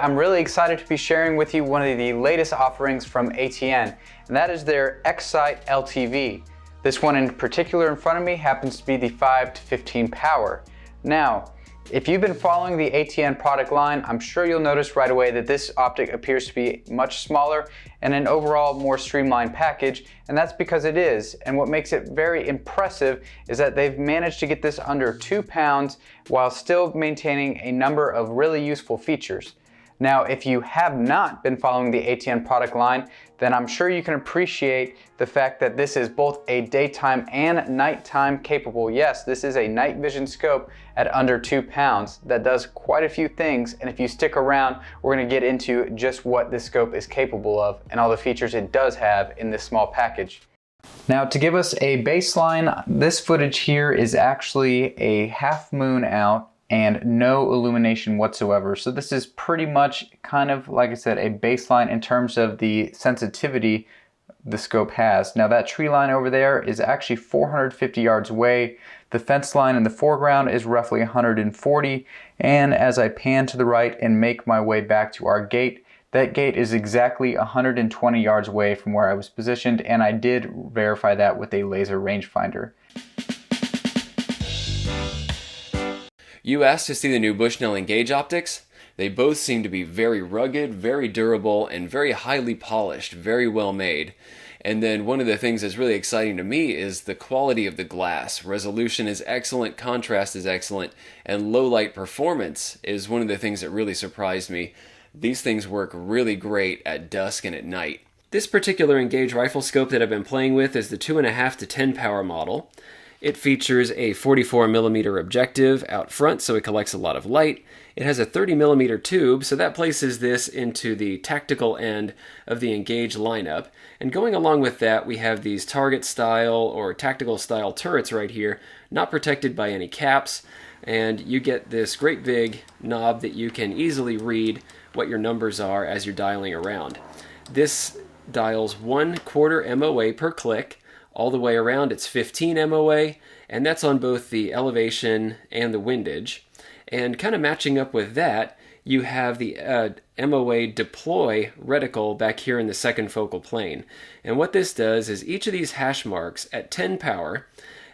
I'm really excited to be sharing with you one of the latest offerings from ATN, and that is their X-Sight LTV. This one in particular in front of me happens to be the 5 to 15 power. Now, if you've been following the ATN product line, I'm sure you'll notice right away that this optic appears to be much smaller and an overall more streamlined package, and that's because it is. And what makes it very impressive is that they've managed to get this under 2 pounds while still maintaining a number of really useful features. Now, if you have not been following the ATN product line, then I'm sure you can appreciate the fact that this is both a daytime and nighttime capable. Yes, this is a night vision scope at under 2 pounds that does quite a few things, and if you stick around, we're going to get into just what this scope is capable of and all the features it does have in this small package. Now, to give us a baseline, this footage here is actually a half moon out and no illumination whatsoever. So this is pretty much kind of, like I said, a baseline in terms of the sensitivity the scope has. Now that tree line over there is actually 450 yards away. The fence line in the foreground is roughly 140. And as I pan to the right and make my way back to our gate, that gate is exactly 120 yards away from where I was positioned, and I did verify that with a laser rangefinder. You asked to see the new Bushnell Engage optics. They both seem to be very rugged, very durable, and very highly polished, very well made. And then one of the things that's really exciting to me is the quality of the glass. Resolution is excellent, contrast is excellent, and low light performance is one of the things that really surprised me. These things work really great at dusk and at night. This particular Engage rifle scope that I've been playing with is the 2.5 to 10 power model. It features a 44mm objective out front, so it collects a lot of light. It has a 30mm tube, so that places this into the tactical end of the Engage lineup. And going along with that, we have these target style or tactical style turrets right here, not protected by any caps. And you get this great big knob that you can easily read what your numbers are as you're dialing around. This dials 1/4 MOA per click. All the way around it's 15 MOA, and that's on both the elevation and the windage. And kind of matching up with that, you have the MOA deploy reticle back here in the second focal plane. And what this does is each of these hash marks at 10 power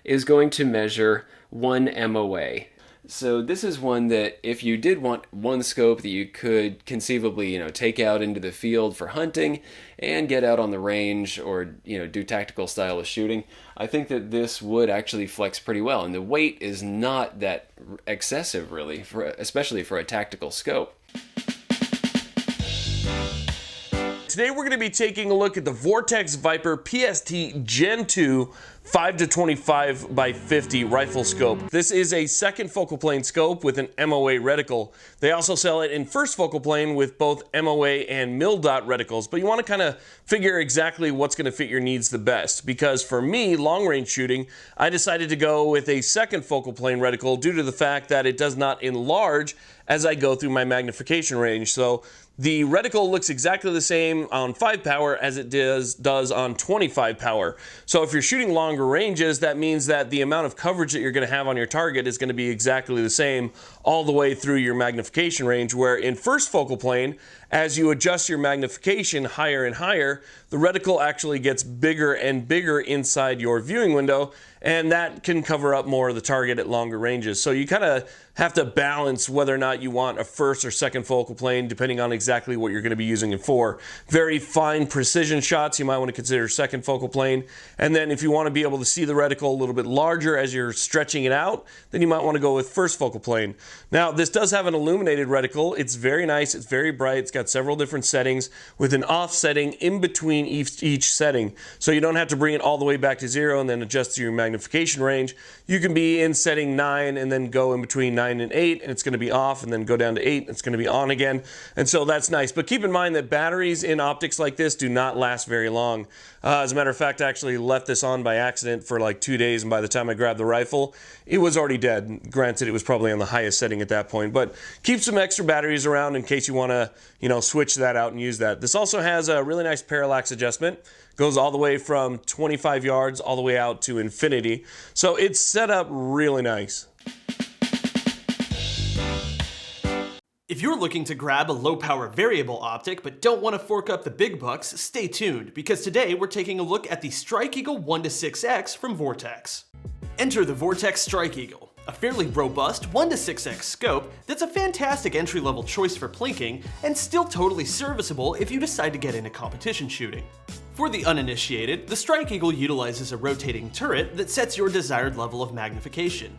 is going to measure 1 MOA. So this is one that if you did want one scope that you could conceivably, take out into the field for hunting and get out on the range or, do tactical style of shooting, I think that this would actually flex pretty well. And the weight is not that excessive really, especially for a tactical scope. Today we're going to be taking a look at the Vortex Viper PST Gen 2 5 to 25 by 50 rifle scope. This is a second focal plane scope with an MOA reticle. They also sell it in first focal plane with both MOA and mil dot reticles, but you want to kind of figure exactly what's going to fit your needs the best. Because for me, long range shooting, I decided to go with a second focal plane reticle due to the fact that it does not enlarge as I go through my magnification range. So the reticle looks exactly the same on 5 power as it does on 25 power. So if you're shooting longer ranges, that means that the amount of coverage that you're going to have on your target is going to be exactly the same all the way through your magnification range, where in first focal plane, as you adjust your magnification higher and higher, the reticle actually gets bigger and bigger inside your viewing window, and that can cover up more of the target at longer ranges. So you kind of have to balance whether or not you want a first or second focal plane depending on exactly what you're going to be using it for. Very fine precision shots, you might want to consider second focal plane. And then if you want to be able to see the reticle a little bit larger as you're stretching it out, then you might want to go with first focal plane. Now, this does have an illuminated reticle. It's very nice, it's very bright, it's got several different settings with an off setting in between each setting. So you don't have to bring it all the way back to 0 and then adjust to your magnification range. You can be in setting 9 and then go in between 9 and 8, and it's going to be off, and then go down to 8 and it's going to be on again. And so that's nice. But keep in mind that batteries in optics like this do not last very long. As a matter of fact, I actually left this on by accident for like 2 days, and by the time I grabbed the rifle, it was already dead. Granted, it was probably on the highest setting at that point, but keep some extra batteries around in case you want to, switch that out and use that. This also has a really nice parallax adjustment. Goes all the way from 25 yards all the way out to infinity. So it's set up really nice. If you're looking to grab a low-power variable optic but don't want to fork up the big bucks, stay tuned, because today we're taking a look at the Strike Eagle 1-6X from Vortex. Enter the Vortex Strike Eagle, a fairly robust 1-6X scope that's a fantastic entry-level choice for plinking and still totally serviceable if you decide to get into competition shooting. For the uninitiated, the Strike Eagle utilizes a rotating turret that sets your desired level of magnification.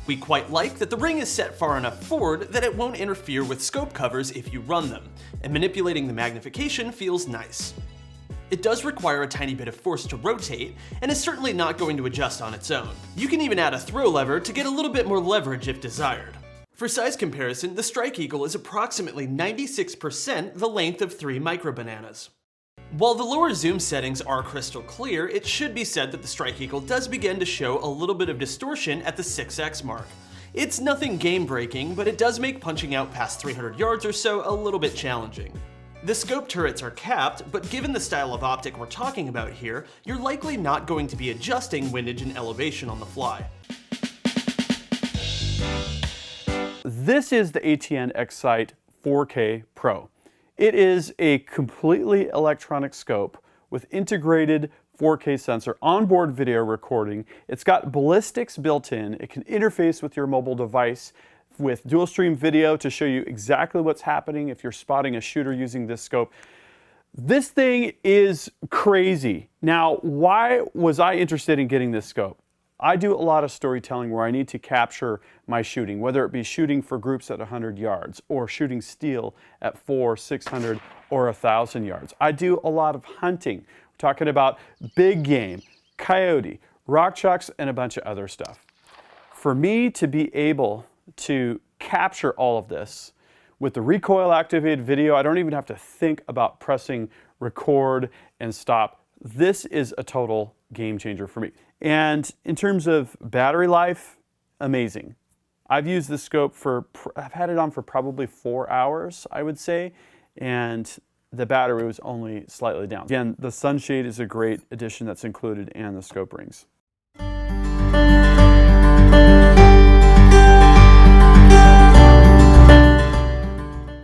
We quite like that the ring is set far enough forward that it won't interfere with scope covers if you run them, and manipulating the magnification feels nice. It does require a tiny bit of force to rotate, and is certainly not going to adjust on its own. You can even add a throw lever to get a little bit more leverage if desired. For size comparison, the Strike Eagle is approximately 96% the length of 3 microbananas. While the lower zoom settings are crystal clear, it should be said that the Strike Eagle does begin to show a little bit of distortion at the 6x mark. It's nothing game-breaking, but it does make punching out past 300 yards or so a little bit challenging. The scope turrets are capped, but given the style of optic we're talking about here, you're likely not going to be adjusting windage and elevation on the fly. This is the ATN X-Sight 4K Pro. It is a completely electronic scope with integrated 4K sensor, onboard video recording. It's got ballistics built in. It can interface with your mobile device with dual stream video to show you exactly what's happening if you're spotting a shooter using this scope. This thing is crazy. Now, why was I interested in getting this scope? I do a lot of storytelling where I need to capture my shooting, whether it be shooting for groups at 100 yards or shooting steel at 400, 600, or 1,000 yards. I do a lot of hunting. We're talking about big game, coyote, rock chalks, and a bunch of other stuff. For me to be able to capture all of this with the recoil activated video, I don't even have to think about pressing record and stop. This is a total game changer for me. And in terms of battery life, amazing. I've used this scope I've had it on for probably 4 hours, I would say, and the battery was only slightly down. Again, the sunshade is a great addition that's included, and the scope rings.